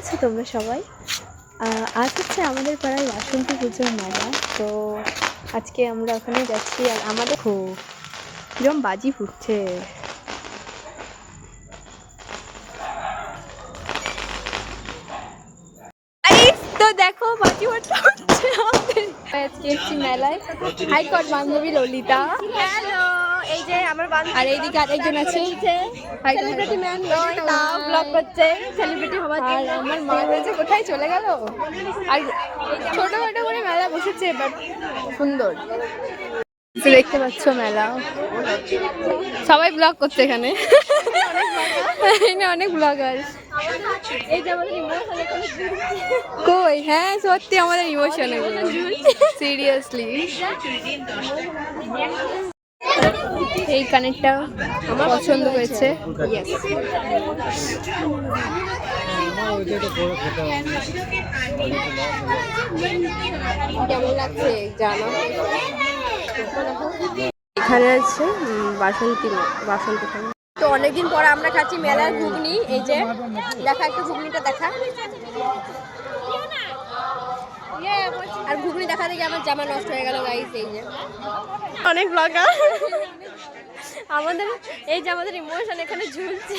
আছো তোমরা সবাই? আজ হচ্ছে আমাদের পাড়ায় বাসন্তী পুজোর মেলা। তো আজকে আমরা ওখানে যাচ্ছি আর আমাদের খুব যেরকম বাজি ফুটছে। তো দেখো বাজি ফাটা হচ্ছে আমাদের আজকে এসছি মেলায়। হাইকোর্ট বান্ধবী ললিতা। হ্যালো, এই যে আমার বান্ধবী আর এইদিকে আরেকজন আছে সেলিব্রিটি ম্যান নয়তা ব্লগ করছে সেলিব্রিটি হওয়ার আর জন্য। আমার মা বলছে কোথায় চলে গেল। আর ছোটখাটো করে মেলা বসেছে, বাট সুন্দর। দেখতে পাচ্ছ মেলা, সবাই ব্লগ করছে এখানে। অনেক ব্লগার। এই যে আমাদের ইমোশন এখানে কই হ্যাঁ সত্যি আমাদের ইমোশন সিরিয়াসলি। এই কানেরটা আমার পছন্দ হয়েছে। কেমন লাগছে জানো? এখানে আছে বাসন্তী ঠাকুর। তো অনেকদিন পর আমরা খাচ্ছি মেলার ঘুগনি। এই যে দেখা, একটু ঘুগনিটা দেখা। আর ঘুগনি দেখা দেখে আমার জামা নষ্ট হয়ে গেল গাইস। এই যে অনেক ব্লগার আমাদের, এই যে আমাদের ইমোশন এখানে ঝুলছে।